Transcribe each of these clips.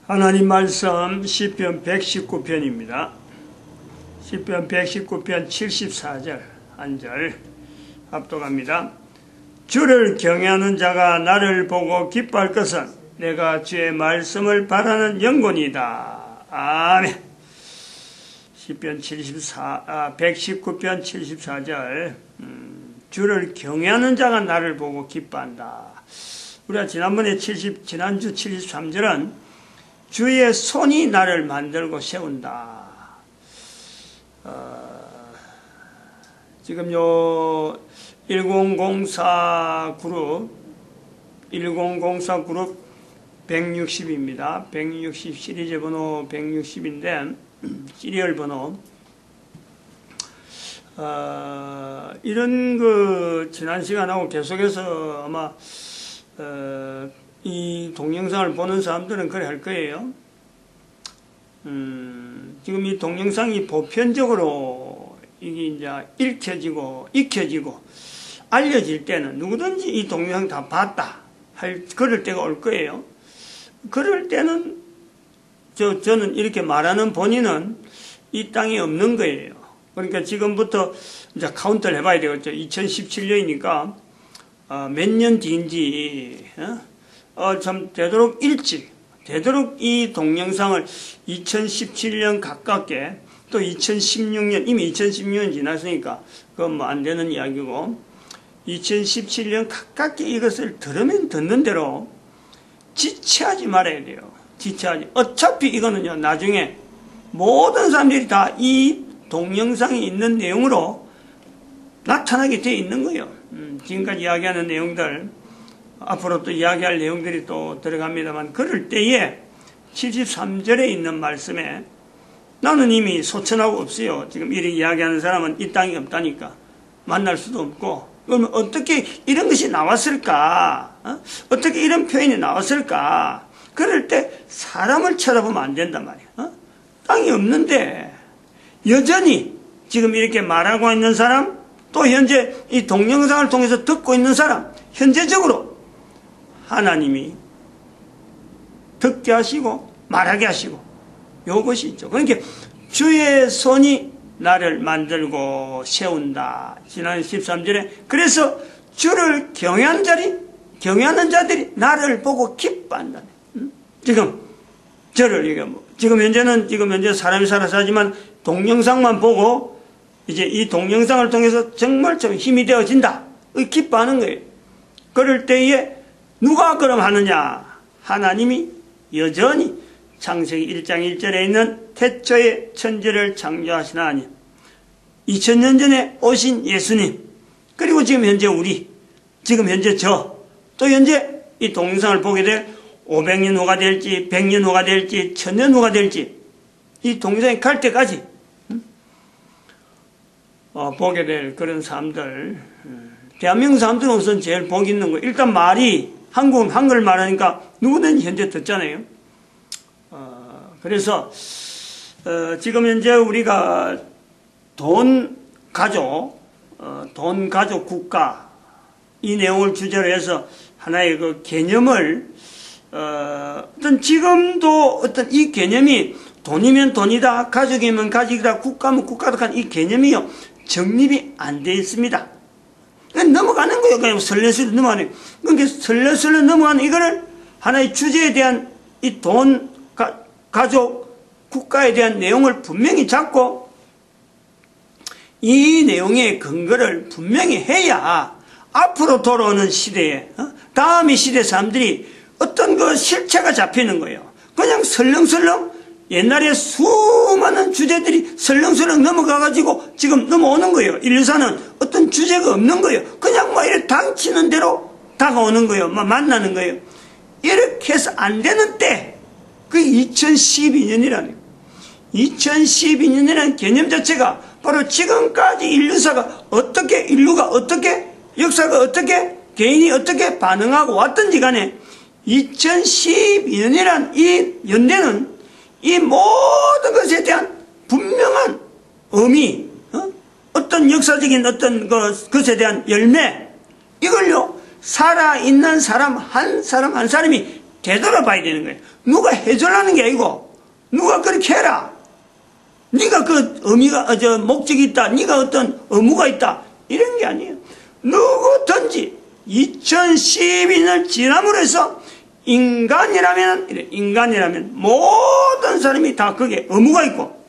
하나님 말씀 시편 119편입니다. 시편 119편 74절 한 절 합독합니다. 주를 경외하는 자가 나를 보고 기뻐할 것은 내가 주의 말씀을 바라는 영혼이다. 아멘. 시편 119편 74절 주를 경외하는 자가 나를 보고 기뻐한다. 우리가 지난주 73절은 주의 손이 나를 만들고 세운다. 지금 1004 그룹 160입니다. 160 시리즈 번호 160인데 시리얼 번호 이런 지난 시간하고 계속해서 아마 이 동영상을 보는 사람들은 그래 할 거예요. 지금 이 동영상이 보편적으로 이게 이제 익혀지고 알려질 때는 누구든지 이 동영상 다 봤다 그럴 때가 올 거예요. 그럴 때는 저는 이렇게 말하는 본인은 이 땅에 없는 거예요. 그러니까 지금부터 이제 카운트를 해봐야 되겠죠. 2017년이니까 몇 년 뒤인지 참 되도록 이 동영상을 2017년 가깝게 또 2016년 이미 2016년 지났으니까 그건 뭐 안 되는 이야기고 2017년 가깝게 이것을 들으면 듣는 대로 지체하지 말아야 돼요. 어차피 이거는요 나중에 모든 사람들이 다 이 동영상에 있는 내용으로 나타나게 되어 있는 거예요. 지금까지 이야기하는 내용들 앞으로 또 이야기할 내용들이 또 들어갑니다만 그럴 때에 73절에 있는 말씀에 나는 이미 소천하고 없어요. 지금 이렇게 이야기하는 사람은 이 땅이 없다니까 만날 수도 없고 그러면 어떻게 이런 것이 나왔을까? 어떻게 이런 표현이 나왔을까? 그럴 때 사람을 쳐다보면 안 된단 말이야. 땅이 없는데 여전히 지금 이렇게 말하고 있는 사람 또 현재 이 동영상을 통해서 듣고 있는 사람 현재적으로 하나님이 듣게 하시고 말하게 하시고 요것이 있죠. 그러니까 주의 손이 나를 만들고 세운다. 지난 13절에 그래서 주를 경외하는 자들이 나를 보고 기뻐한다. 지금 지금 현재 사람이 살아서 하지만 동영상만 보고 이제 이 동영상을 통해서 정말 좀 힘이 되어진다. 기뻐하는 거예요. 그럴 때에 누가 그럼 하느냐? 하나님이 여전히 창세기 1장 1절에 있는 태초에 천지를 창조하신 하나님, 2000년 전에 오신 예수님, 그리고 지금 현재 지금 현재 또 현재 이 동영상을 보게 될 500년 후가 될지 100년 후가 될지 1000년 후가 될지 이 동영상에 갈 때까지 보게 될 그런 사람들, 대한민국 사람들은 우선 제일 복 있는 거예요. 일단 말이 한글 말하니까 누구든지 현재 듣잖아요. 그래서 지금 현재 우리가 돈 가족 국가 이 내용을 주제로 해서 하나의 그 개념을 지금도 이 개념이 돈이면 돈이다, 가족이면 가족이다, 국가면 국가다 이 개념이요 정립이 안 되어 있습니다. 넘어가는 거예요. 그냥 설레설레 넘어가는 거예요. 그러니까 설레설레 넘어가는 이거를 하나의 주제에 대한 이 돈, 가족, 국가에 대한 내용을 분명히 잡고 이 내용의 근거를 분명히 해야 앞으로 돌아오는 시대에 다음의 시대 사람들이 어떤 그 실체가 잡히는 거예요. 그냥 설렁설렁 옛날에 수많은 주제들이 설렁설렁 넘어가가지고 지금 넘어오는 거예요. 인류사는 어떤 주제가 없는 거예요. 그냥 이렇게 당치는 대로 다가오는 거예요. 만나는 거예요. 이렇게 해서 안 되는 때, 그 2012년이라는 2012년이라는 개념 자체가 바로 지금까지 인류가 어떻게, 역사가 어떻게, 개인이 어떻게 반응하고 왔든지 간에 2012년이란 이 연대는 이 모든 것에 대한 분명한 의미, 어떤 역사적인 어떤 것에 대한 열매, 이걸요, 살아있는 사람 한 사람이 되돌아봐야 되는 거예요. 누가 해주려는 게 아니고 누가 그렇게 해라. 네가 그 의미가 목적이 있다. 네가 어떤 의무가 있다. 이런 게 아니에요. 누구든지 2012년 지남으로 해서 인간이라면 모든 사람이 다 그게 의무가 있고,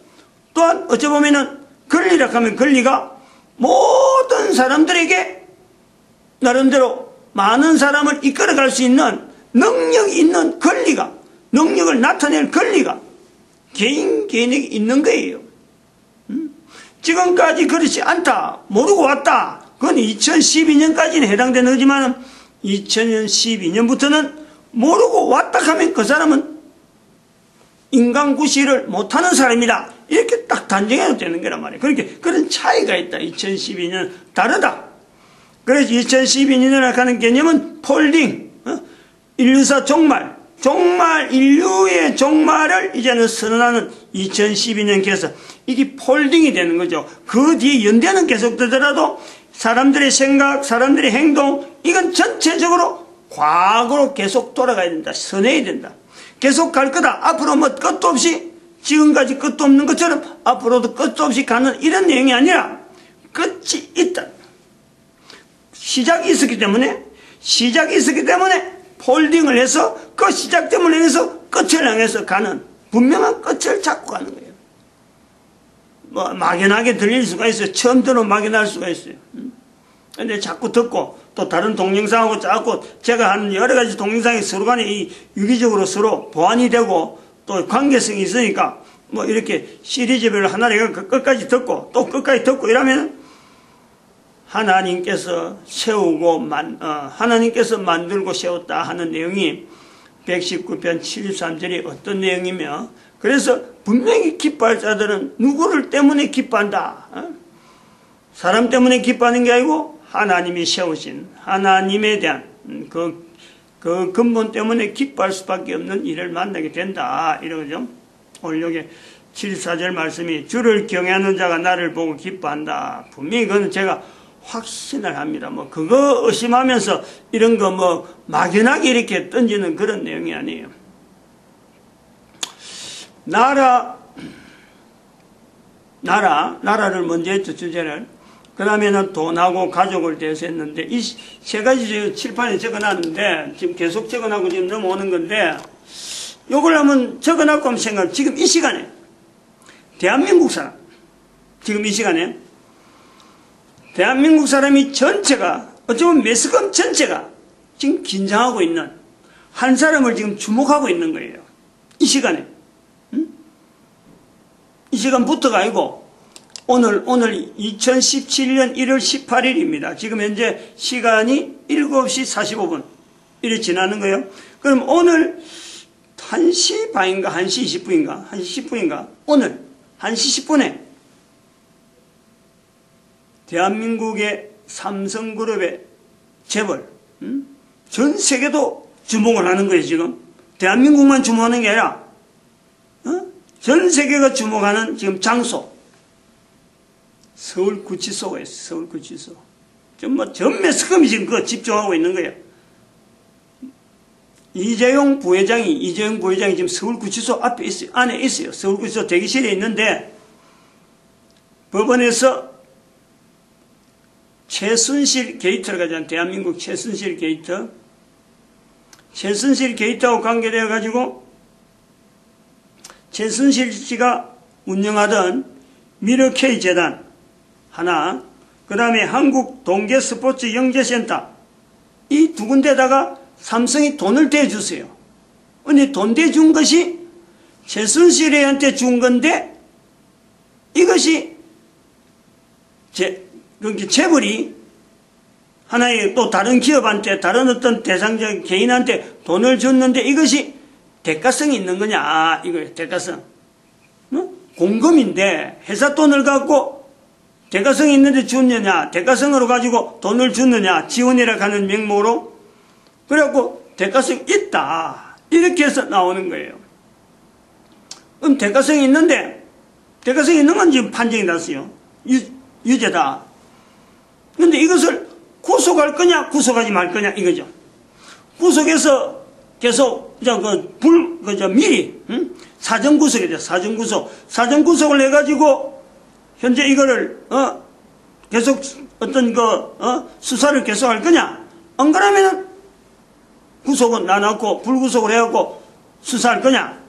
또한 어찌 보면은 권리라 하면 권리가 모든 사람들에게 나름대로 많은 사람을 이끌어갈 수 있는 능력이 있는 권리가, 능력을 나타낼 권리가 개인에게 있는 거예요. 지금까지 그렇지 않다, 모르고 왔다, 그건 2012년까지는 해당되는 거지만 2012년부터는 모르고 왔다 하면 그 사람은 인간구실을 못하는 사람이다, 이렇게 딱 단정해도 되는 거란 말이에요. 그렇게 그런 차이가 있다. 2012년 다르다. 그래서 2012년이라고 하는 개념은 폴딩, 인류사 종말, 인류의 종말을 이제는 선언하는 2012년께서 이게 폴딩이 되는 거죠. 그 뒤에 연대는 계속되더라도 사람들의 생각, 사람들의 행동, 이건 전체적으로 과거로 계속 돌아가야 된다. 선해야 된다. 계속 갈 거다. 앞으로 뭐 끝도 없이, 지금까지 끝도 없는 것처럼 앞으로도 끝도 없이 가는 이런 내용이 아니라 끝이 있다. 시작이 있었기 때문에 폴딩을 해서 그 시작점을 향해서 끝을 향해서 가는 분명한 끝을 잡고 가는 거예요. 뭐 막연하게 들릴 수가 있어요. 처음 들으면 막연할 수가 있어요. 근데 자꾸 듣고 또 다른 동영상하고 자꾸 제가 하는 여러 가지 동영상이 서로 간에 유기적으로 서로 보완이 되고 또 관계성이 있으니까 뭐 이렇게 시리즈별로 하나를 끝까지 듣고 또 끝까지 듣고 이러면 하나님께서 하나님께서 만들고 세웠다 하는 내용이 119편 73절이 어떤 내용이며, 그래서 분명히 기뻐할 자들은 누구를 때문에 기뻐한다. 사람 때문에 기뻐하는 게 아니고 하나님이 세우신 하나님에 대한 그 근본 때문에 기뻐할 수밖에 없는 일을 만나게 된다. 이러죠. 오늘 여기 74절 말씀이 주를 경외하는 자가 나를 보고 기뻐한다. 분명히 그건 제가 확신을 합니다. 뭐 그거 의심하면서 이런 거 뭐 막연하게 이렇게 던지는 그런 내용이 아니에요. 나라를 먼저 했죠, 주제를. 그 다음에는 돈하고 가족을 대해서 했는데, 이 세 가지 칠판에 적어놨는데, 지금 계속 적어놓고 지금 넘어오는 건데, 요걸 한번 적어놓고 한번 생각, 지금 이 시간에, 대한민국 사람, 지금 이 시간에, 대한민국 사람이 전체가, 어쩌면 매스컴 전체가 지금 긴장하고 있는 한 사람을 지금 주목하고 있는 거예요. 이 시간에. 이 시간부터가 아니고, 오늘 2017년 1월 18일입니다. 지금 현재 시간이 7시 45분. 이래 지나는 거예요. 그럼 오늘 1시 반인가, 1시 20분인가, 1시 10분인가, 오늘 1시 10분에 대한민국의 삼성그룹의 재벌, 전 세계도 주목을 하는 거예요, 지금. 대한민국만 주목하는 게 아니라, 전 세계가 주목하는 지금 장소. 서울구치소가 있어요, 서울구치소. 전 매스컴이 지금 그거 집중하고 있는 거예요. 이재용 부회장이 지금 서울구치소 앞에 있어요. 안에 있어요. 서울구치소 대기실에 있는데, 법원에서 최순실 게이트를 가지고, 대한민국 최순실 게이트하고 관계되어 가지고 최순실 씨가 운영하던 미러K 재단 하나, 그 다음에 한국 동계스포츠 영재센터, 이 두 군데다가 삼성이 돈을 대주세요. 근데 돈 대준 것이 최순실한테 준 건데, 이것이 재벌이 하나의 또 다른 기업한테, 다른 어떤 대상적 개인한테 돈을 줬는데 이것이 대가성이 있는 거냐, 이거예요. 대가성. 공금인데 회사 돈을 갖고 대가성이 있는데 줬느냐, 대가성으로 가지고 돈을 줬느냐, 지원이라고 하는 명목으로. 그래갖고 대가성이 있다, 이렇게 해서 나오는 거예요. 그럼 대가성이 있는데, 대가성이 있는 건 지금 판정이 났어요. 유죄다. 그런데 이것을 구속할 거냐, 구속하지 말 거냐, 이거죠. 구속해서 계속, 미리, 사전구속이 돼, 사전구속을 해가지고, 현재 이거를, 계속 수사를 계속 할 거냐? 안 그러면은, 구속은 나눠놓고, 불구속을 해갖고, 수사할 거냐?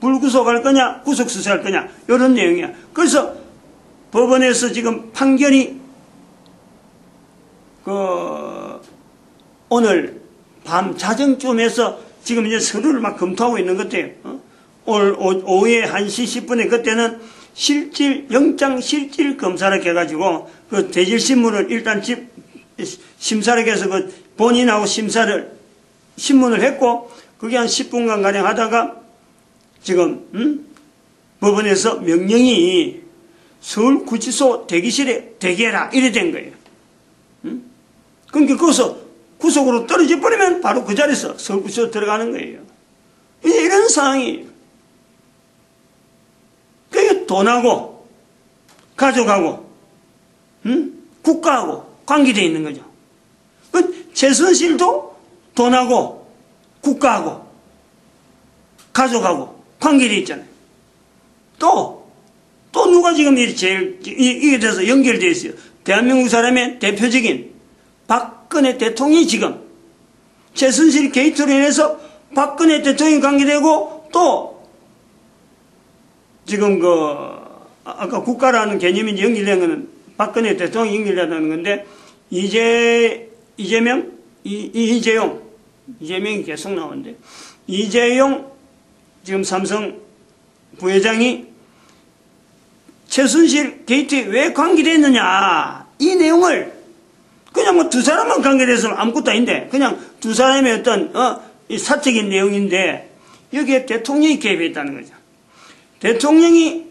불구속할 거냐? 구속 수사할 거냐? 이런 내용이야. 그래서, 법원에서 지금 판결이, 오늘 밤 자정쯤에서 지금 이제 서류를 막 검토하고 있는 것 같아요. 오후에 1시 10분에 그때는 영장 실질 검사를 해가지고 그 대질신문을 일단 심사를 해서 그 본인하고 신문을 했고 그게 한 10분간 가량 하다가 지금, 법원에서 명령이 서울구치소 대기실에 대기해라 이래 된 거예요. 그러니까 거기서 구속으로 떨어져 버리면 바로 그 자리에서 서울구치소 들어가는 거예요. 이제 이런 상황이에요. 그게 돈하고 가족하고 국가하고 관계되어 있는 거죠. 그 최순실도 돈하고 국가하고 가족하고 관계되어 있잖아요. 또 누가 지금 이게 돼서 연결되어 있어요. 대한민국 사람의 대표적인 박근혜 대통령이 지금 최순실 게이트로 인해서 박근혜 대통령이 관계되고 또 지금 아까 국가라는 개념이 연결된 거는 박근혜 대통령이 연결된다는 건데 이재명이 계속 나오는데 이재용 지금 삼성 부회장이 최순실 게이트에 왜 관계됐느냐 이 내용을 그냥 두 사람만 관계돼서는 아무것도 아닌데 그냥 두 사람의 어떤 이 사적인 내용인데 여기에 대통령이 개입했다는 거죠. 대통령이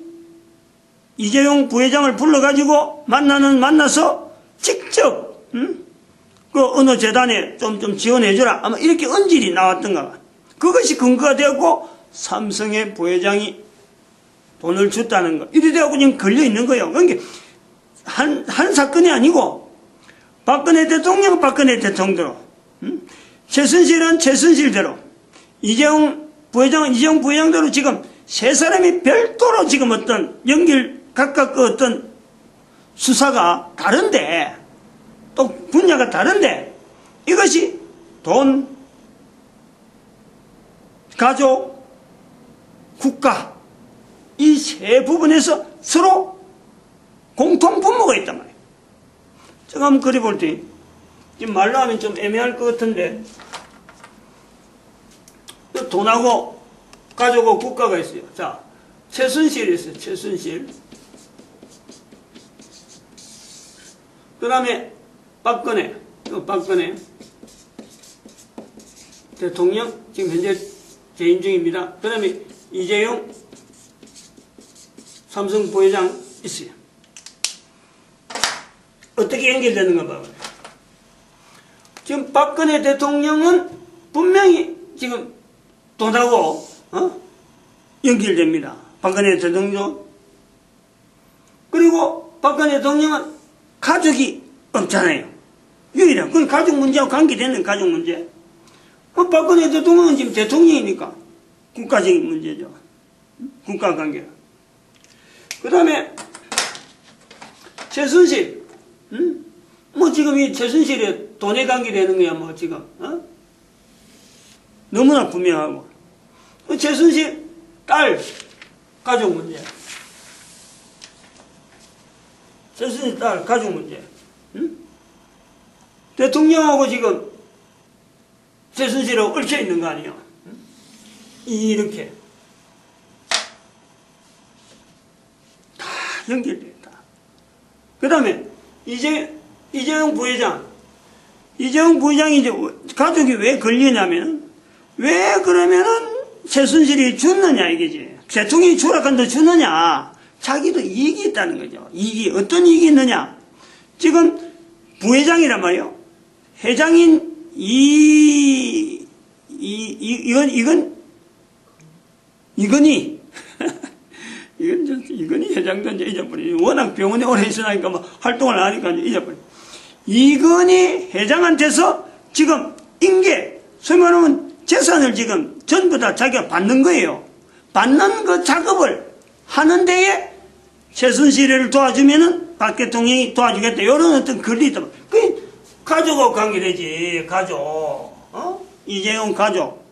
이재용 부회장을 불러가지고 만나서 직접 그 어느 재단에 좀 지원해주라 아마 이렇게 언질이 나왔던가 봐. 그것이 근거가 되었고 삼성의 부회장이 돈을 줬다는 거 이래 되고 지금 걸려있는 거예요. 그러니까 한 사건이 아니고 박근혜 대통령은 박근혜 대통령대로 최순실은 최순실대로 이재용 부회장은 이재용 부회장대로 지금 세 사람이 별도로 지금 어떤 각각 그 어떤 수사가 다른데 또 분야가 다른데 이것이 돈, 가족, 국가 이 세 부분에서 서로 공통 분모가 있단 말이에요. 제가 한번 그려볼 때 지금 말로 하면 좀 애매할 것 같은데 돈하고 가족하고 국가가 있어요. 자, 최순실이 있어요. 최순실. 그 다음에 박근혜 대통령 지금 현재 재임 중입니다. 그 다음에 이재용 삼성 부회장 있어요. 어떻게 연결되는가 봐요. 지금 박근혜 대통령은 분명히 지금 돈하고 연결됩니다. 박근혜 대통령. 그리고 박근혜 대통령은 가족이 없잖아요. 유일한 그 가족 문제와 관계되는 가족 문제. 박근혜 대통령은 지금 대통령이니까 국가적인 문제죠. 국가 관계. 그 다음에 최순실. 지금 이 최순실이 돈에 관계되는 거야, 지금, 너무나 분명하고. 최순실 딸, 가족 문제. 최순실 딸, 가족 문제. 대통령하고 지금 최순실하고 얽혀 있는 거 아니에요? 이렇게. 다 연결됐다. 그 다음에, 이재용 부회장이 이제 가족이 왜 걸리냐면, 왜 그러면은 최순실이 죽느냐, 이게지. 대통령이 추락한다 죽느냐. 자기도 이익이 있다는 거죠. 어떤 이익이 있느냐. 지금 부회장이란 말이에요. 회장인 이건희 회장도 이제 잊어버리죠. 워낙 병원에 오래 있으니까 활동을 안 하니까 이제 잊어버리죠. 이건희 회장한테서 지금 소위 말하면 재산을 지금 전부 다 자기가 받는 거예요. 받는 그 작업을 하는 데에 최순실을 도와주면은 박 대통령이 도와주겠다. 이런 어떤 권리 있다. 그 가족하고 관계되지. 가족. 이재용 가족.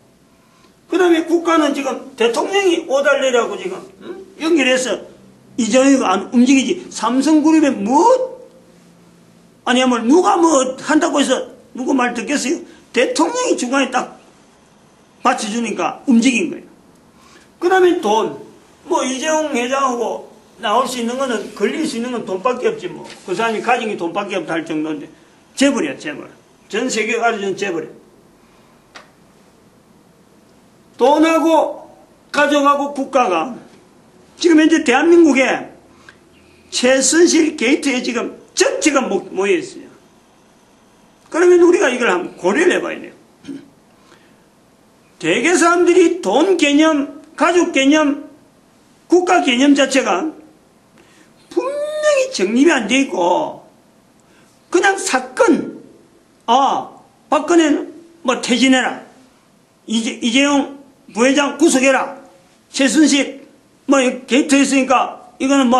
그 다음에 국가는 지금 대통령이 오달래라고 지금 연결해서 이재용이가 안 움직이지. 삼성그룹에 뭐 아니면 누가 뭐 한다고 해서 누구 말 듣겠어요? 대통령이 중간에 딱 받쳐주니까 움직인 거예요. 그 다음에 돈. 뭐 이재용 회장하고 나올 수 있는 거는 걸릴 수 있는 건 돈밖에 없지 뭐. 그 사람이 가진 게 돈밖에 없다 할 정도인데 재벌이야 재벌. 전 세계가 알려준 재벌이야. 돈하고 가족하고 국가가 지금 현재 대한민국에 최순실 게이트에 지금 전체가 모여 있어요. 그러면 우리가 이걸 한번 고려를 해봐야 돼요. 대개 사람들이 돈 개념, 가족 개념, 국가 개념 자체가 분명히 정립이 안 돼 있고 그냥 사건, 박근혜는 뭐 퇴진해라, 이재용 부회장 구속해라, 최순실 뭐 게이트 했으니까 이거는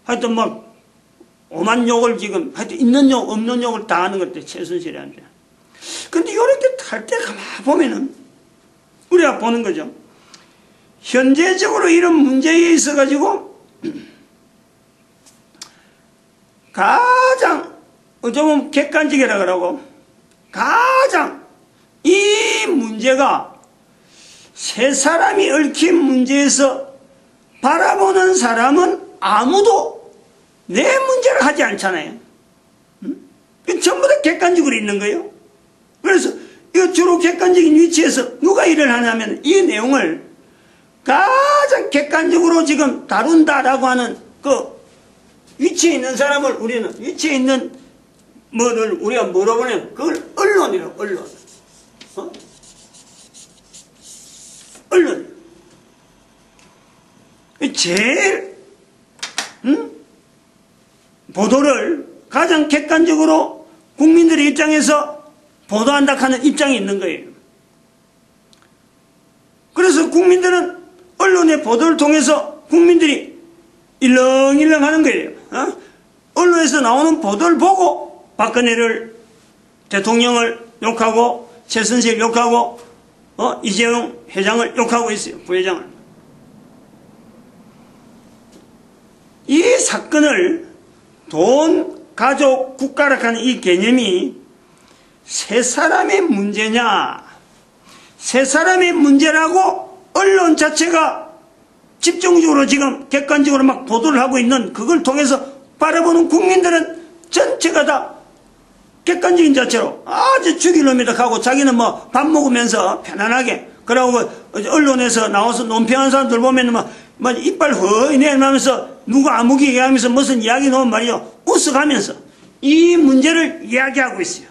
하여튼 뭐 오만 욕을 지금 하여튼 있는 욕 없는 욕을 다 하는 것 같아 최순실한테. 근데 이렇게 할 때 가만 보면은 우리가 보는 거죠. 현재적으로 이런 문제에 있어 가지고 가장 좀 객관적이라 그러고 가장 이 문제가 세 사람이 얽힌 문제에서 바라보는 사람은 아무도 내 문제를 하지 않잖아요. 전부 다 객관적으로 있는 거예요. 그래서 이 주로 객관적인 위치에서 누가 일을 하냐면 이 내용을 가장 객관적으로 지금 다룬다라고 하는 그 위치에 있는 사람을 우리는 위치에 있는 뭐를 우리가 뭐라고 보냐면 그걸 언론이라고 언론. 언론. 제일 보도를 가장 객관적으로 국민들의 입장에서 보도한다 하는 입장이 있는 거예요. 그래서 국민들은 언론의 보도를 통해서 국민들이 일렁일렁 하는 거예요. 언론에서 나오는 보도를 보고 박근혜를 대통령을 욕하고 최순실 욕하고 이재용 회장을 욕하고 있어요. 부회장을. 이 사건을 돈, 가족, 국가라 하는 이 개념이 세 사람의 문제냐, 세 사람의 문제라고 언론 자체가 집중적으로 지금 객관적으로 막 보도를 하고 있는 그걸 통해서 바라보는 국민들은 전체가 다 객관적인 자체로 아주 죽일 놈이다 하고 자기는 뭐 밥 먹으면서 편안하게 그러고 언론에서 나와서 논평한 사람들 보면 막 이빨 허이 내면서 누가 아무기 얘기하면서 무슨 이야기 놓으면 말이요 웃어가면서 이 문제를 이야기하고 있어요.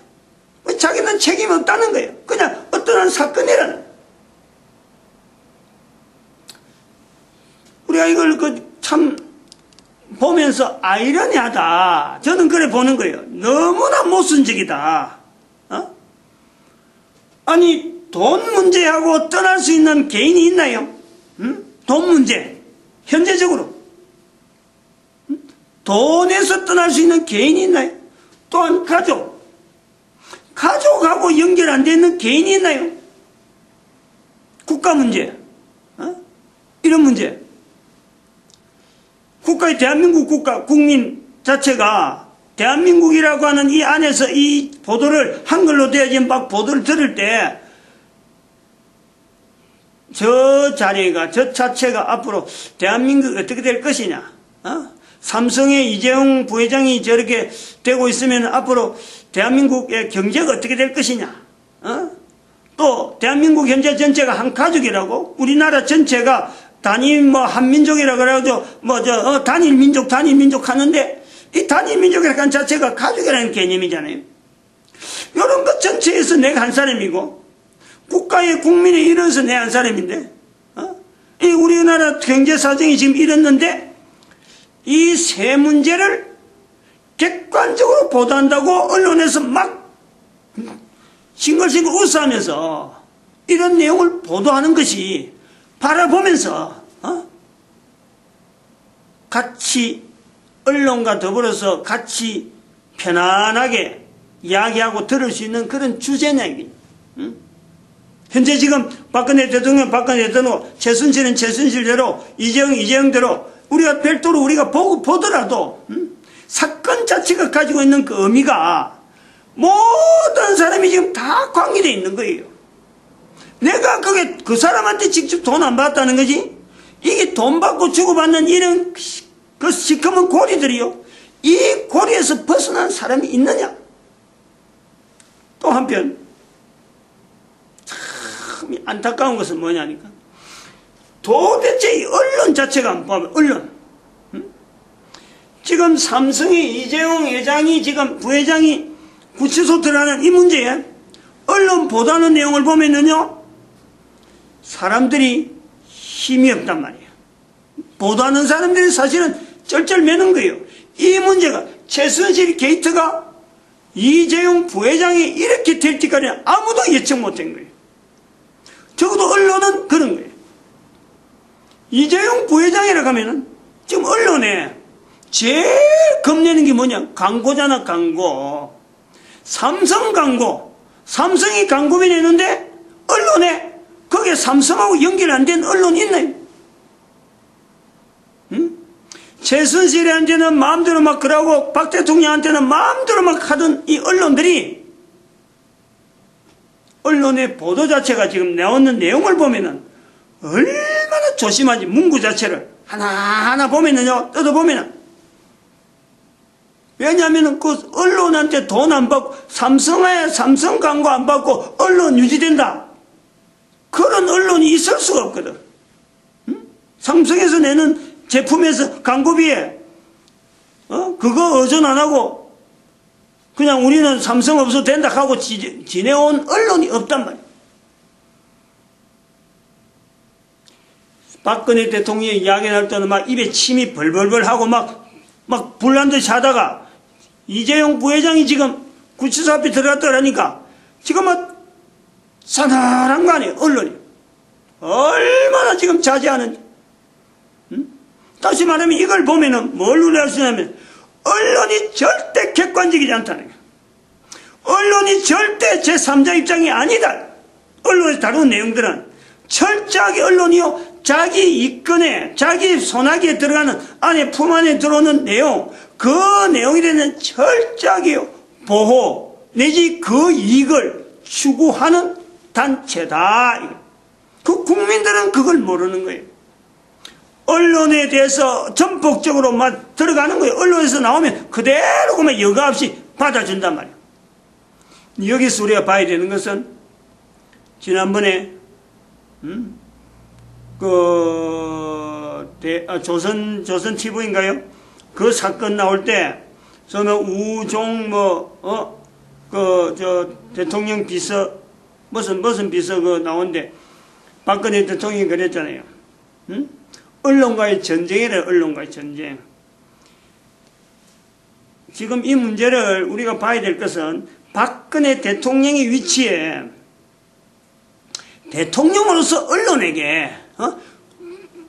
자기는 책임이 없다는 거예요. 그냥 어떠한 사건이라는. 우리가 이걸 참 보면서 아이러니하다. 저는 그래 보는 거예요. 너무나 모순적이다. 아니 돈 문제하고 떠날 수 있는 개인이 있나요? 돈 문제 현재적으로 돈에서 떠날 수 있는 개인이 있나요? 또한 가족하고 연결 안 되는 개인이 있나요? 국가 문제, 이런 문제. 국가의 대한민국 국민 자체가 대한민국이라고 하는 이 안에서 이 보도를 한글로 되어진 막 보도를 들을 때 저 자리가 저 자체가 앞으로 대한민국이 어떻게 될 것이냐, 삼성의 이재용 부회장이 저렇게 되고 있으면 앞으로 대한민국의 경제가 어떻게 될 것이냐, 또 대한민국 현재 전체가 한 가족이라고 우리나라 전체가 단일 한민족이라 그래가지고 단일 민족 하는데 이 단일 민족이라는 것 자체가 가족이라는 개념이잖아요. 이런 것 전체에서 내가 한 사람이고 국가의 국민의 일원에서 내가 한 사람인데 이 우리나라 경제 사정이 지금 이랬는데 이 세 문제를 객관적으로 보도한다고 언론에서 막 싱글싱글 웃어하면서 이런 내용을 보도하는 것이 바라보면서 같이 언론과 더불어서 같이 편안하게 이야기하고 들을 수 있는 그런 주제냐 이게. 현재 지금 박근혜 대통령 최순실은 최순실대로 이재영대로 우리가 별도로 우리가 보더라도 사건 자체가 가지고 있는 그 의미가 모든 사람이 지금 다 관계되어 있는 거예요. 내가 그 사람한테 직접 돈 안 받았다는 거지. 이게 돈 받고 주고받는 이런 그 시커먼 고리들이요. 이 고리에서 벗어난 사람이 있느냐? 또 한편 참 안타까운 것은 뭐냐니까. 도대체 이 언론 자체가 안 보면 언론. 지금 삼성의 이재용 회장이 지금 부회장이 구치소 들어가는 이 문제에 언론 보도하는 내용을 보면은요, 사람들이 힘이 없단 말이에요. 보도하는 사람들이 사실은 쩔쩔매는 거예요. 이 문제가 최순실 게이트가 이재용 부회장이 이렇게 될 때까지는 아무도 예측 못한 거예요. 적어도 언론은 그런 거예요. 이재용 부회장이라고 하면은 지금 언론에 제일 겁내는 게 뭐냐? 광고잖아, 광고. 삼성 광고. 삼성이 광고비 내는데 언론에 거기에 삼성하고 연결 안 된 언론이 있나요? 최순실한테는 마음대로 막 그러고 박 대통령한테는 마음대로 막 하던 이 언론들이 언론의 보도 자체가 지금 나오는 내용을 보면은 얼마나 조심하지. 문구 자체를 하나하나 보면은요, 뜯어보면은. 왜냐하면은 그 언론한테 돈 안 받고 삼성 광고 안 받고 언론 유지된다. 그런 언론이 있을 수가 없거든. 삼성에서 내는 제품에서 광고비에 그거 의존 안 하고 그냥 우리는 삼성 없어도 된다 하고 지내온 언론이 없단 말이야. 박근혜 대통령이 이야기할 때는 막 입에 침이 벌벌벌 하고 막 불난 듯이 하다가 이재용 부회장이 지금 구치소 앞에 들어갔다 그러니까 지금 막 사나란 거 아니에요, 언론이. 얼마나 지금 자제하는지. 다시 말하면 이걸 보면은 뭘 우려할 수 있냐면 언론이 절대 객관적이지 않다는 거예요. 언론이 절대 제3자 입장이 아니다. 언론에서 다루는 내용들은 철저하게 언론이요, 자기 이권에 자기 손아귀에 들어가는 안에 품 안에 들어오는 내용, 그 내용에 대한 철저하게 보호 내지 그 이익을 추구하는 단체다. 그 국민들은 그걸 모르는 거예요. 언론에 대해서 전폭적으로 막 들어가는 거예요. 언론에서 나오면 그대로 그만 여과 없이 받아준단 말이에요. 여기서 우리가 봐야 되는 것은 지난번에 조선 TV인가요? 그 사건 나올 때 저는 우종 대통령 비서 무슨 비서 나온데 박근혜 대통령이 그랬잖아요. 언론과의 전쟁이래. 언론과의 전쟁. 지금 이 문제를 우리가 봐야 될 것은 박근혜 대통령의 위치에 대통령으로서 언론에게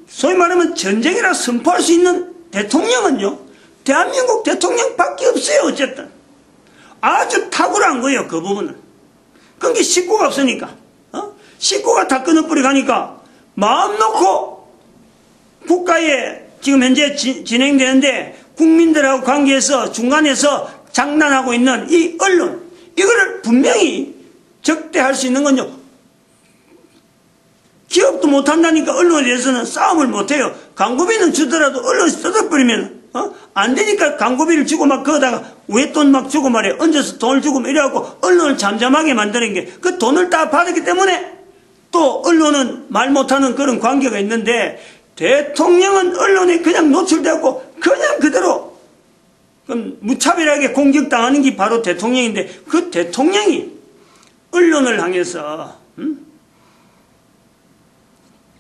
소위 말하면 전쟁이라 선포할 수 있는 대통령은요, 대한민국 대통령밖에 없어요. 어쨌든 아주 탁월한 거예요. 그 부분은. 그게 식구가 없으니까 식구가 다 끊어버려 가니까 마음 놓고 국가에 지금 현재 진행되는데 국민들하고 관계에서 중간에서 장난하고 있는 이 언론, 이거를 분명히 적대할 수 있는 건요, 기업도 못한다니까 언론에 대해서는 싸움을 못해요. 광고비는 주더라도 언론에서 뜯어버리면 안 되니까 광고비를 주고 막 거기다가 외돈 막 주고 말이에요. 얹어서 돈을 주고 이래갖고 언론을 잠잠하게 만드는 게, 그 돈을 다 받았기 때문에 또 언론은 말 못하는 그런 관계가 있는데, 대통령은 언론에 그냥 노출되고 그냥 그대로 무차별하게 공격당하는 게 바로 대통령인데, 그 대통령이 언론을 향해서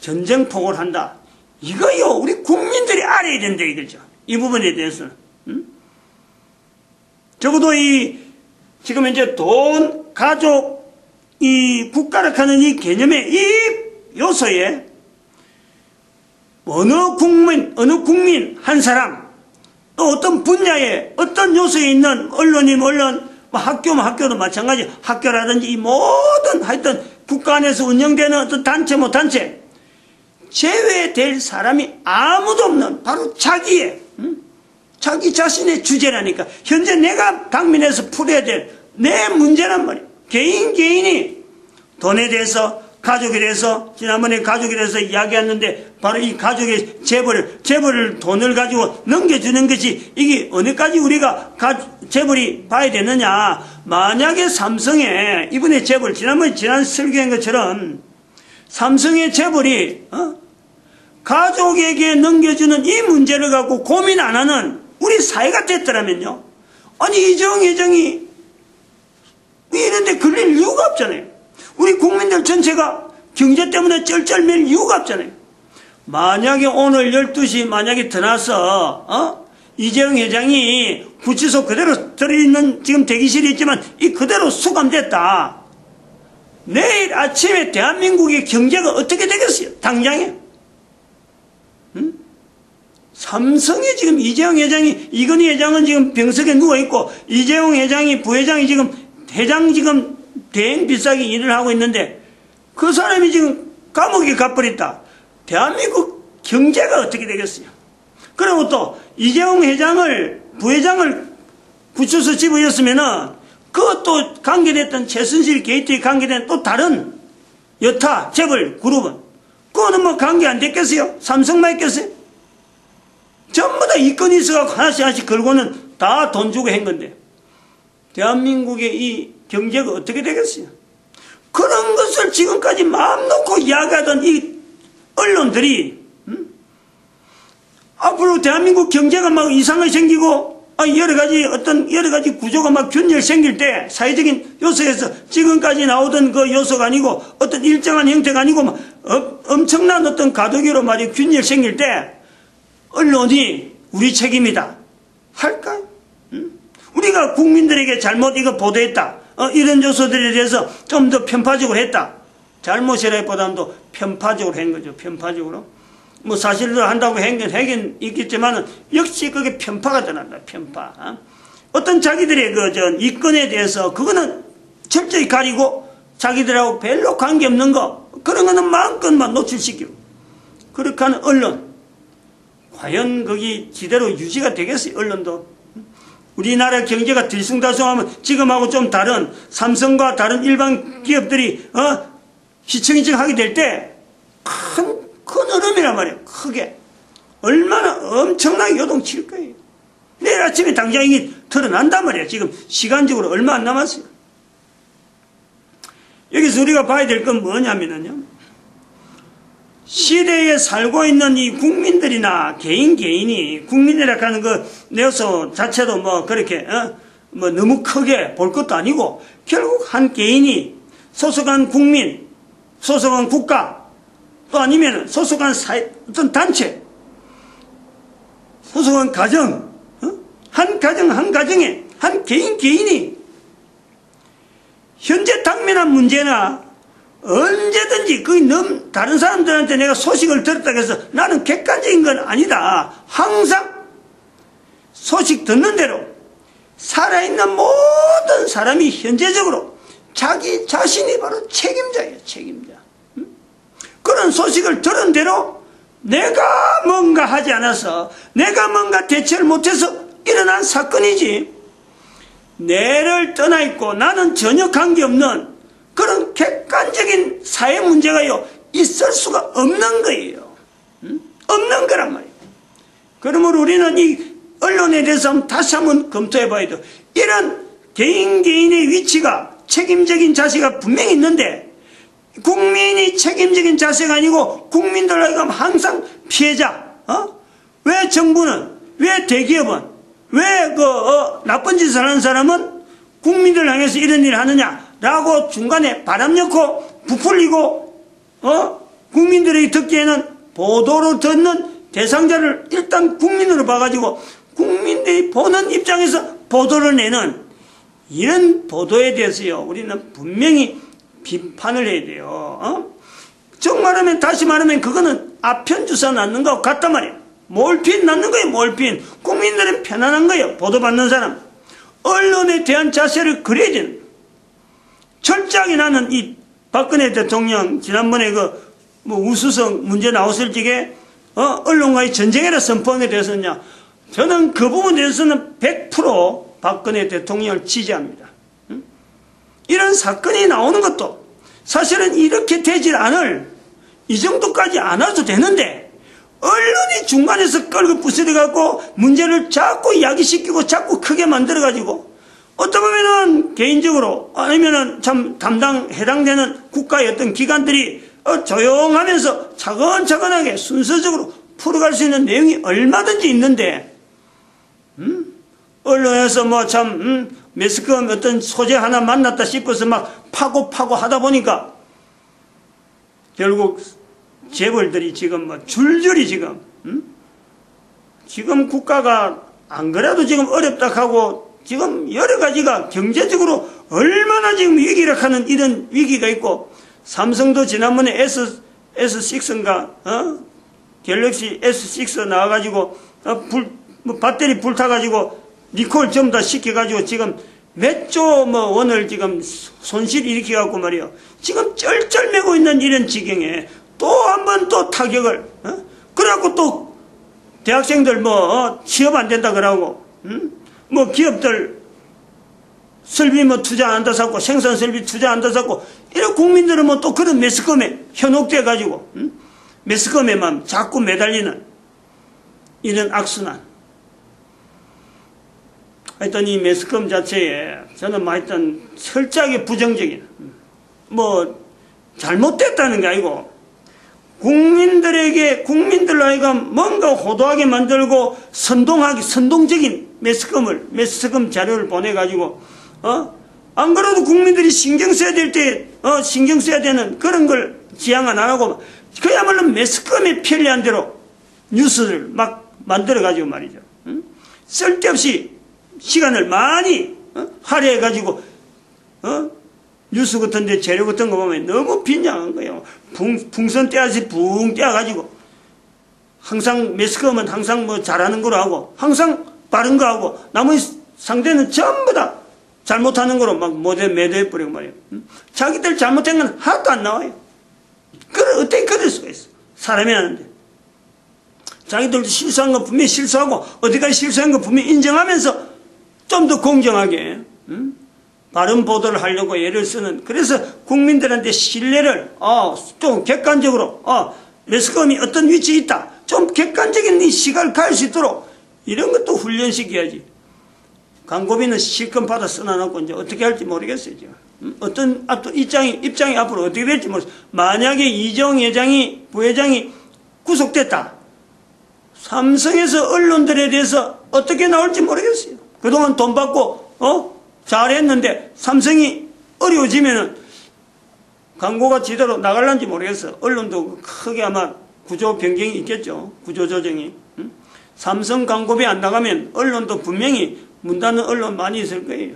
전쟁폭을 한다. 이거요, 우리 국민들이 알아야 된다 이거죠. 이 부분에 대해서는. 적어도 지금 이제 돈, 가족, 이 국가라 하는 이 개념의 이 요소에 어느 국민 한 사람, 또 어떤 분야에 어떤 요소에 있는 언론이면 언론, 학교면 학교도 마찬가지, 학교라든지 이 모든 하여튼 국가 안에서 운영되는 어떤 단체 단체 제외될 사람이 아무도 없는 바로 자기 자신의 주제라니까. 현재 내가 당면에서 풀어야 될 내 문제란 말이야. 개인이 돈에 대해서, 가족에 대해서, 지난번에 가족에 대해서 이야기했는데 바로 이 가족의 재벌을 돈을 가지고 넘겨주는 것이 이게 어느까지 우리가 재벌이 봐야 되느냐. 만약에 삼성에 이번에 재벌, 지난 설교한 것처럼 삼성의 재벌이 가족에게 넘겨주는 이 문제를 갖고 고민 안 하는 우리 사회가 됐더라면요. 아니 이재용 회장이 이런데 걸릴 이유가 없잖아요. 우리 국민들 전체가 경제 때문에 쩔쩔맬 이유가 없잖아요. 만약에 오늘 12시 만약에 드나서 이재용 회장이 구치소 그대로 들어있는 지금 대기실이 있지만 이 그대로 수감됐다. 내일 아침에 대한민국의 경제가 어떻게 되겠어요? 당장에. 삼성에 지금 이재용 회장이, 이건희 회장은 지금 병석에 누워있고 이재용 회장이, 부회장이 지금 회장 지금 대행 비싸게 일을 하고 있는데 그 사람이 지금 감옥에 가버렸다. 대한민국 경제가 어떻게 되겠어요? 그리고 또 이재용 회장을, 부회장을 구치소 집어였으면은 그것도 관계됐던 최순실 게이트에 관계된 또 다른 여타 재벌 그룹은 그거는 뭐 관계 안 됐겠어요? 삼성만 했겠어요? 전부 다 이건이 있어갖고 하나씩 걸고는 다 돈 주고 한 건데 대한민국의 이 경제가 어떻게 되겠어요? 그런 것을 지금까지 마음 놓고 이야기하던 이 언론들이 앞으로 대한민국 경제가 막 이상하게 생기고 여러 가지 구조가 막 균열 생길 때 사회적인 요소에서 지금까지 나오던 그 요소가 아니고 어떤 일정한 형태가 아니고 막 엄청난 어떤 가도기로 말이 균열 생길 때 언론이 우리 책임이다 할까요? 우리가 국민들에게 잘못 이거 보도했다. 이런 요소들에 대해서 좀 더 편파적으로 했다. 잘못이라기보다는 또 편파적으로 한 거죠. 편파적으로. 뭐 사실로 한다고 하긴 있겠지만은 역시 그게 편파가 드난다. 편파. 어떤 자기들의 이권에 대해서 그거는 철저히 가리고 자기들하고 별로 관계없는 거 그런 거는 마음껏만 노출시키고 그렇게 하는 언론. 과연 거기 지대로 유지가 되겠어요? 언론도. 우리나라 경제가 들쑥날쑥하면 지금하고 좀 다른 삼성과 다른 일반 기업들이 휘청휘청하게 될 때 큰 흐름이란 말이에요. 크게. 얼마나 엄청나게 요동칠 거예요. 내일 아침에 당장 이게 드러난단 말이에요. 지금 시간적으로 얼마 안 남았어요. 여기서 우리가 봐야 될 건 뭐냐면요. 시대에 살고 있는 이 국민들이나 개인이 국민이라고 하는 그 내서 자체도 뭐 그렇게 뭐 너무 크게 볼 것도 아니고 결국 한 개인이 소속한 국민, 소속한 국가 또 아니면 소속한 사회, 어떤 단체, 소속한 가정, 한 가정에 한 개인이 현재 당면한 문제나 언제든지 다른 사람들한테 내가 소식을 들었다고 해서 나는 객관적인 건 아니다. 항상 소식 듣는 대로 살아있는 모든 사람이 현재적으로 자기 자신이 바로 책임자예요. 책임자. 그런 소식을 들은 대로 내가 뭔가 하지 않아서 내가 뭔가 대처를 못해서 일어난 사건이지 내를 떠나 있고 나는 전혀 관계없는 그런 객관적인 사회 문제가요 있을 수가 없는 거예요. 없는 거란 말이에요. 그러므로 우리는 이 언론에 대해서 다시 한번 검토해 봐야 돼요. 이런 개인의 위치가 책임적인 자세가 분명히 있는데 국민이 책임적인 자세가 아니고 국민들 하여금 항상 피해자. 왜 정부는, 왜 대기업은, 왜 나쁜 짓을 하는 사람은 국민들 향해서 이런 일을 하느냐라고 중간에 바람 넣고 부풀리고 국민들이 듣기에는 보도로 듣는 대상자를 일단 국민으로 봐가지고 국민들이 보는 입장에서 보도를 내는 이런 보도에 대해서요 우리는 분명히 비판을 해야 돼요. 정말하면, 다시 말하면 그거는 아편 주사 낫는 거하고 같단 말이에요. 몰핀 낫는 거예요, 몰핀. 국민들은 편안한 거예요, 보도받는 사람. 언론에 대한 자세를 그려야 되는 거예요. 철저하게 나는 이 박근혜 대통령, 지난번에 우수성 문제 나왔을 적에, 언론과의 전쟁이라 선포한 게 대해서냐. 저는 그 부분에 대해서는 100% 박근혜 대통령을 지지합니다. 이런 사건이 나오는 것도 사실은 이렇게 되질 않을, 이 정도까지 안 와도 되는데, 언론이 중간에서 끌고 부스려갖고 문제를 자꾸 야기시키고 자꾸 크게 만들어가지고, 어떤 보면은 개인적으로 아니면은 참 해당되는 국가의 어떤 기관들이 조용하면서 차근차근하게 순서적으로 풀어갈 수 있는 내용이 얼마든지 있는데, 언론에서 매스컴 어떤 소재 하나 만났다 싶어서 막 파고 하다 보니까 결국 재벌들이 지금 줄줄이 지금 국가가 안 그래도 지금 어렵다 하고 지금 여러 가지가 경제적으로 얼마나 지금 위기를 하는 이런 위기가 있고, 삼성도 지난번에 S6인가 갤럭시 S6 나와가지고 배터리 불타가지고 리콜 전부 다 시켜가지고 지금 몇 조 원을 지금 손실 일으켜갖고 말이요. 지금 쩔쩔매고 있는 이런 지경에 또 한 번 또 타격을, 그래갖고 또 대학생들 취업 안 된다 그러고, 기업들 설비 투자 안 한다 사고, 생산 설비 투자 안 한다 사고, 이런 국민들은 또 그런 매스컴에 현혹돼가지고, 매스컴에만 자꾸 매달리는 이런 악순환. 하여튼 이 매스컴 자체에 저는 하여튼 철저하게 부정적인, 잘못됐다는 게 아니고, 국민들로 하여금 뭔가 호도하게 만들고 선동적인 매스컴 자료를 보내가지고, 안 그래도 국민들이 신경 써야 될 때, 신경 써야 되는 그런 걸 지향 안 하고, 그야말로 매스컴에 편리한 대로 뉴스를 막 만들어가지고 말이죠. 쓸데없이 시간을 많이 할애해가지고 뉴스 같은 데 재료 같은 거 보면 너무 빈장한 거예요. 풍선 떼야지 붕 떼어가지고 항상 매스컴은 항상 잘하는 거로 하고 항상 바른 거 하고 나머지 상대는 전부 다 잘못하는 거로 막 매도해버리고 말이에요. 자기들 잘못한 건 하나도 안 나와요. 어떻게 그럴 수가 있어. 사람이 하는데. 자기들도 실수한 거 분명히 실수하고 어디까지 실수한 거 분명히 인정하면서 좀 더 공정하게 바른 보도를 하려고 애를 쓰는, 그래서 국민들한테 신뢰를 좀 객관적으로 매스컴이 어떤 위치에 있다 좀 객관적인 이 시각을 가질 수 있도록 이런 것도 훈련시켜야지. 광고비는 실컷 받아 써놔놓고 이제 어떻게 할지 모르겠어요. 지금. 어떤 입장이 앞으로 어떻게 될지 모르겠어요. 만약에 이재용 부회장이 구속됐다, 삼성에서 언론들에 대해서 어떻게 나올지 모르겠어요. 그동안 돈 받고 잘했는데 삼성이 어려워지면은 광고가 제대로 나갈란지 모르겠어. 언론도 크게 아마 구조 변경이 있겠죠. 구조 조정이. 삼성 광고비 안 나가면 언론도 분명히 문 닫는 언론 많이 있을 거예요.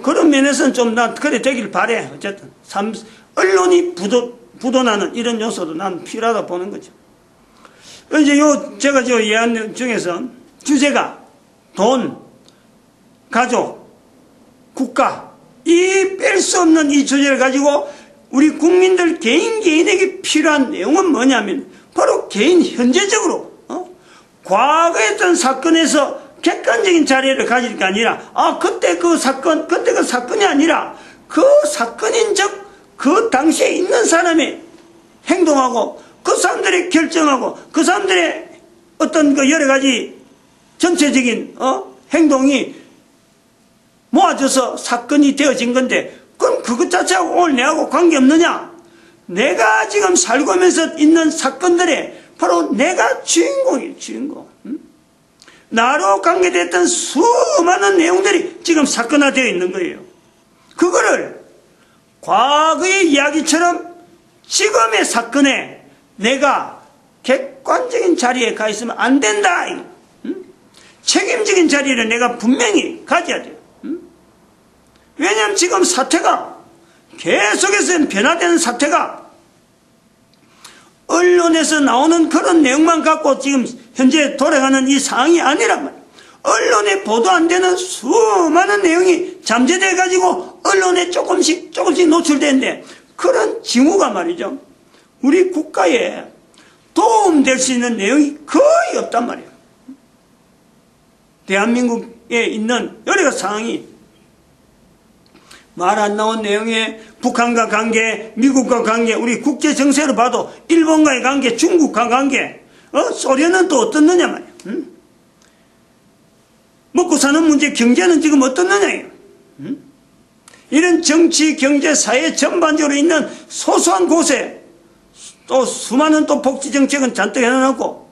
그런 면에서는 좀 그래 되길 바래. 어쨌든 언론이 부도나는 이런 요소도 난 필요하다 보는 거죠. 이제 제가 예한 중에서 주제가 돈, 가족, 국가, 이 뺄 수 없는 이 주제를 가지고 우리 국민들 개인에게 필요한 내용은 뭐냐면 바로 개인 현재적으로 과거에 했던 사건에서 객관적인 자료를 가질 게 아니라 그때 그 사건이 아니라 그 사건인 즉 그 당시에 있는 사람의 행동하고 그 사람들의 결정하고 그 사람들의 어떤 여러 가지 전체적인 행동이 모아져서 사건이 되어진 건데, 그럼 그것 자체하고 오늘 내하고 관계없느냐? 내가 지금 살고면서 있는 사건들에 바로 내가 주인공이에요. 주인공. 나로 관계됐던 수많은 내용들이 지금 사건화되어 있는 거예요. 그거를 과거의 이야기처럼 지금의 사건에 내가 객관적인 자리에 가 있으면 안 된다. 책임적인 자리를 내가 분명히 가져야 돼요. 왜냐하면 지금 사태가 계속해서 변화되는 사태가 언론에서 나오는 그런 내용만 갖고 지금 현재 돌아가는 이 상황이 아니란 말이에요. 언론에 보도 안 되는 수많은 내용이 잠재돼 가지고 언론에 조금씩 노출되는데, 그런 징후가 말이죠, 우리 국가에 도움될 수 있는 내용이 거의 없단 말이에요. 대한민국에 있는 여러 상황이 말 안 나온 내용에 북한과 관계, 미국과 관계, 우리 국제 정세로 봐도 일본과의 관계, 중국과 관계, 소련은 또 어떻느냐 말이에요. 먹고 사는 문제, 경제는 지금 어떻느냐예요. 이런 정치, 경제, 사회 전반적으로 있는 소소한 곳에 또 수많은 또 복지 정책은 잔뜩 해놔놓고,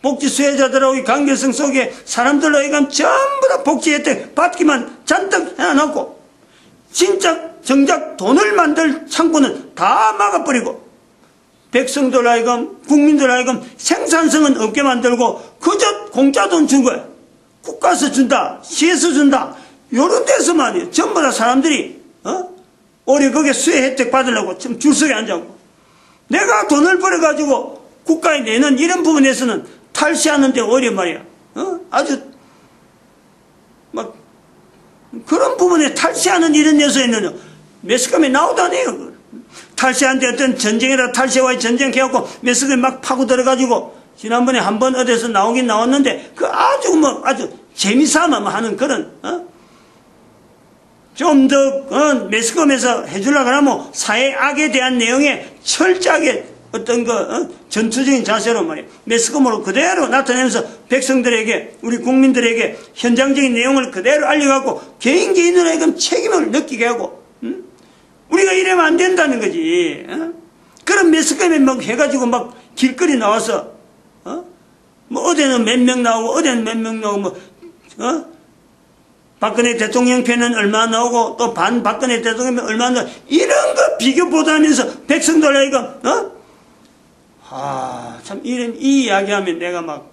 복지 수혜자들하고의 관계성 속에 사람들로 하여금 전부 다 복지 혜택 받기만 잔뜩 해놔놓고, 진짜 정작 돈을 만들 창구는 다 막아버리고, 백성들 하여금, 국민들 하여금 생산성은 없게 만들고 그저 공짜 돈 준 거야. 국가에서 준다, 시에서 준다, 요런 데서만 전부 다 사람들이 오히려 거기에 수혜 혜택 받으려고 좀 줄서게 앉아고, 내가 돈을 벌어가지고 국가에 내는 이런 부분에서는 탈시하는데 오히려 말이야 아주 막 그런 부분에 탈시하는 이런 요소에는 매스컴에 나오다네요. 탈시하는데 어떤 전쟁이라 탈시와 전쟁해갖고 매스컴에 막 파고 들어가지고, 지난번에 한번 어디서 나오긴 나왔는데 그 아주 재미삼아 하는 그런 좀 더 매스컴에서 해주려고 하면 사회 악에 대한 내용에 철저하게 어떤 전투적인 자세로 말이에요, 매스컴으로 그대로 나타내면서 백성들에게, 우리 국민들에게 현장적인 내용을 그대로 알려갖고 개인으로 하여금 책임을 느끼게 하고, 우리가 이러면 안 된다는 거지. 그런 매스컴에 막 해가지고 막 길거리 나와서 뭐 어디는 몇 명 나오고 어디는 몇 명 나오고 박근혜 대통령 편은 얼마 나오고 또 반박근혜 대통령 편 얼마 나오고, 이런 거 비교 보도하면서 백성들 하여금 참 이 이야기하면 내가 막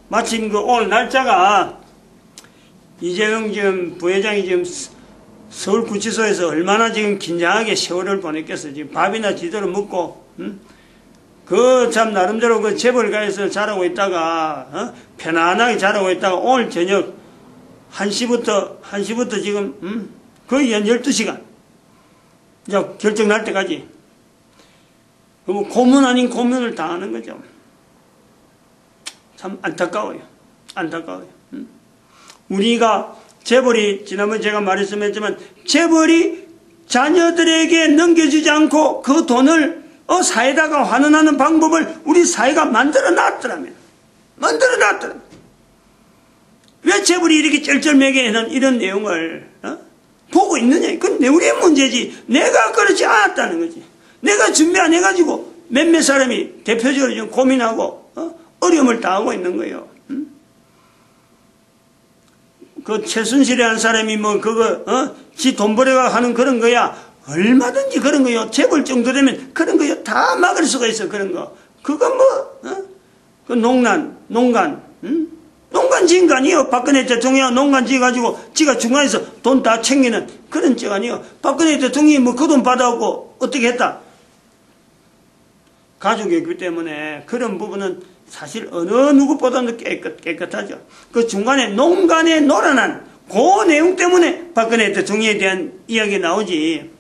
마침 오늘 날짜가 이재용 지금 부회장이 지금 서울구치소에서 얼마나 지금 긴장하게 세월을 보냈겠어. 지금 밥이나 제대로 먹고 그 참 나름대로 그 재벌가에서 자라고 있다가 편안하게 자라고 있다가 오늘 저녁 1시부터 지금 거의 한 12시간 이제 결정 날 때까지 뭐 고문 아닌 고문을 당하는 거죠. 참 안타까워요. 우리가 재벌이, 지난번에 제가 말씀했지만 재벌이 자녀들에게 넘겨주지 않고 그 돈을 사회다가 환원하는 방법을 우리 사회가 만들어 놨더라면 왜 재벌이 이렇게 쩔쩔매게 해는 이런 내용을 보고 있느냐. 그건 우리의 문제지. 내가 그렇지 않았다는 거지. 내가 준비 안 해가지고 몇몇 사람이 대표적으로 좀 고민하고 어려움을 당하고 있는 거예요. 그 최순실이라는 사람이 뭐 그거 지 돈 벌어가 하는 그런 거야. 얼마든지 그런 거요. 재벌 정도 되면 그런 거요. 다 막을 수가 있어. 그런 거. 그거 그 농간 지은 거 아니에요. 박근혜 대통령 농간 지어가지고 지가 중간에서 돈 다 챙기는 그런 적 아니에요. 박근혜 대통령이 뭐 그 돈 받아갖고 어떻게 했다. 가족이기 때문에 그런 부분은 사실 어느 누구보다도 깨끗하죠. 그 중간에 농간에 놀아난 그 내용 때문에 박근혜 대통령에 대한 이야기 나오지.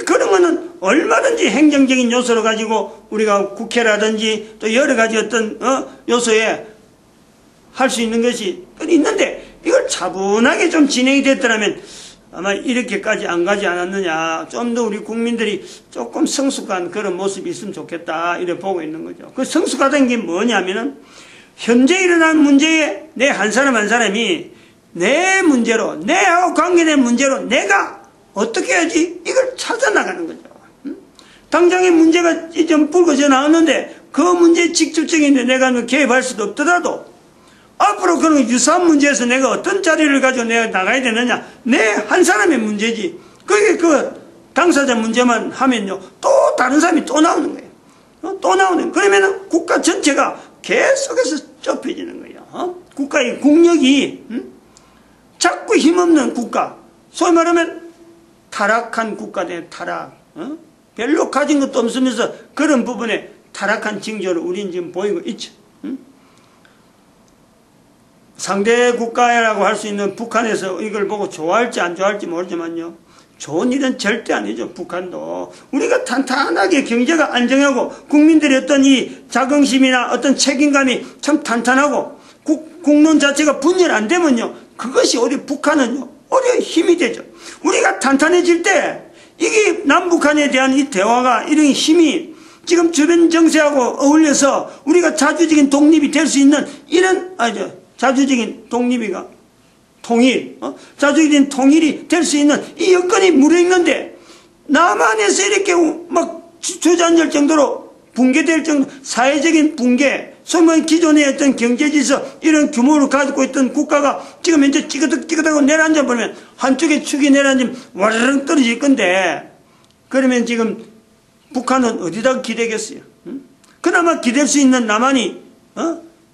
그런 거는 얼마든지 행정적인 요소로 가지고 우리가 국회라든지 또 여러 가지 어떤 요소에 할 수 있는 것이 있는데, 이걸 차분하게 좀 진행이 됐더라면 아마 이렇게까지 안 가지 않았느냐. 좀 더 우리 국민들이 조금 성숙한 그런 모습이 있으면 좋겠다, 이렇게 보고 있는 거죠. 그 성숙하다는 게 뭐냐면은 현재 일어난 문제에 내 한 사람 한 사람이 내 문제로, 내하고 관계된 문제로 내가 어떻게 해야지 이걸 찾아나가는 거죠. 당장의 문제가 좀 불거져 나왔는데 그 문제에 직접적인 내가 개입할 수도 없더라도 앞으로 그런 유사한 문제에서 내가 어떤 자리를 가지고 내가 나가야 되느냐, 내 한 사람의 문제지. 그게 그 당사자 문제만 하면요, 또 다른 사람이 또 나오는 거예요. 또 나오는. 그러면은 국가 전체가 계속해서 좁혀지는 거예요. 국가의 국력이 자꾸 힘없는 국가, 소위 말하면 타락한 국가대 타락. 별로 가진 것도 없으면서 그런 부분에 타락한 징조를 우리는 지금 보이고 있죠. 상대 국가라고 할 수 있는 북한에서 이걸 보고 좋아할지 안 좋아할지 모르지만요. 좋은 일은 절대 아니죠. 북한도. 우리가 탄탄하게 경제가 안정하고 국민들의 어떤 이 자긍심이나 어떤 책임감이 참 탄탄하고 국론 자체가 분열 안 되면요. 그것이 우리 북한은요. 오히려 힘이 되죠. 우리가 탄탄해질 때 이게 남북한에 대한 이 대화가 이런 힘이 지금 주변 정세하고 어울려서 우리가 자주적인 독립이 될 수 있는 이런 자주적인 독립이가 통일, 자주적인 통일이 될 수 있는 이 여건이 무르익는데 남한에서 이렇게 막 주저앉을 정도로 붕괴될 정도 사회적인 붕괴, 소위 말하는 기존의 어떤 경제질서 이런 규모를 가지고 있던 국가가 지금 현재 찌그덕찌그덕하고 내려앉아 버리면 한쪽에 축이 내려앉으면 와르르 떨어질 건데 그러면 지금 북한은 어디다 기대겠어요? 그나마 기댈 수 있는 남한이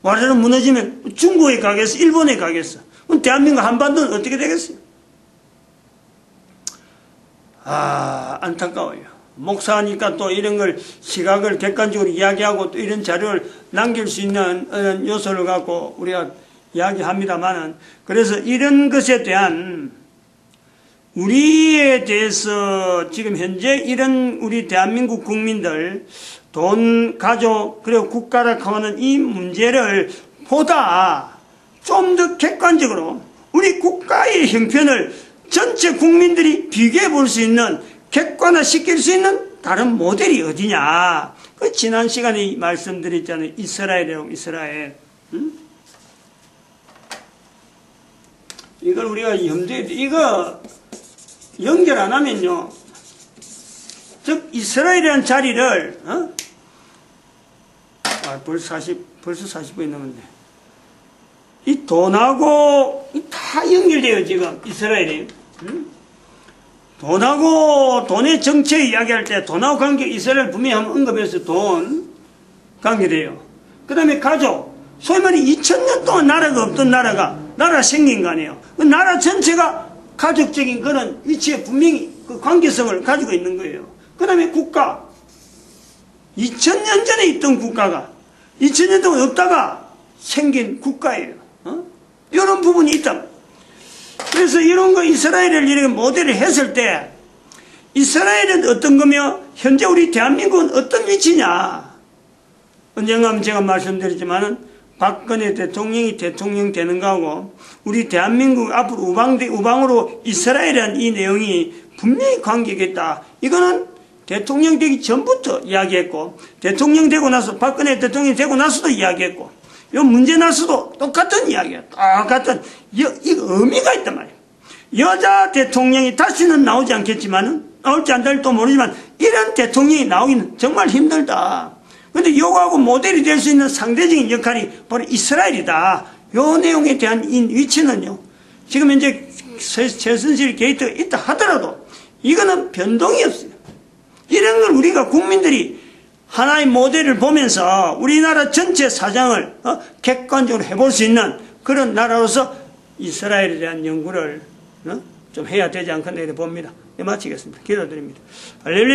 와르르 무너지면 중국에 가겠어? 일본에 가겠어? 그럼 대한민국 한반도는 어떻게 되겠어요? 안타까워요. 목사니까 또 이런 걸 시각을 객관적으로 이야기하고 또 이런 자료를 남길 수 있는 요소를 갖고 우리가 이야기합니다만은 그래서 이런 것에 대한 우리에 대해서 지금 현재 이런 우리 대한민국 국민들 돈, 가족, 그리고 국가라고 하는 이 문제를 보다 좀 더 객관적으로 우리 국가의 형편을 전체 국민들이 비교해 볼 수 있는 객관화시킬 수 있는 다른 모델이 어디냐. 그 지난 시간에 말씀드렸잖아요. 이스라엘이라고 이스라엘. 이걸 우리가 염두에 이거 연결 안 하면요. 즉 이스라엘이라는 자리를 벌써 40분이 넘었네. 이 돈하고 다 연결돼요. 지금 이스라엘이. 돈하고 돈의 정체 이야기할 때 돈하고 관계 이스라엘 분명히 한번 언급해서 돈 관계돼요. 그 다음에 가족. 소위 말해 2000년 동안 나라가 없던 나라가 나라 생긴 거 아니에요. 그 나라 전체가 가족적인 그런 위치에 분명히 그 관계성을 가지고 있는 거예요. 그 다음에 국가. 2000년 전에 있던 국가가 2000년 동안 없다가 생긴 국가예요. 이런 부분이 있다. 그래서 이런 거 이스라엘을 이렇게 모델을 했을 때 이스라엘은 어떤 거며 현재 우리 대한민국은 어떤 위치냐. 언젠가 제가 말씀드렸지만은 박근혜 대통령이 대통령 되는 거하고 우리 대한민국 앞으로 우방으로 이스라엘이라는 이 내용이 분명히 관계가 있다. 이거는 대통령 되기 전부터 이야기했고 대통령 되고 나서 박근혜 대통령이 되고 나서도 이야기했고 요 문제 나서도 똑같은 이야기야. 똑같은 이 의미가 있단 말이야. 여자 대통령이 다시는 나오지 않겠지만은 나올지 안 나올지도 모르지만 이런 대통령이 나오기는 정말 힘들다. 근데 요거하고 모델이 될 수 있는 상대적인 역할이 바로 이스라엘이다. 요 내용에 대한 이 위치는요. 지금 현재 최순실 게이트가 있다 하더라도 이거는 변동이 없어요. 이런 걸 우리가 국민들이 하나의 모델을 보면서 우리나라 전체 사정을 객관적으로 해볼 수 있는 그런 나라로서 이스라엘에 대한 연구를 좀 해야 되지 않겠나 이렇게 봅니다. 마치겠습니다. 기도드립니다. 할렐루야.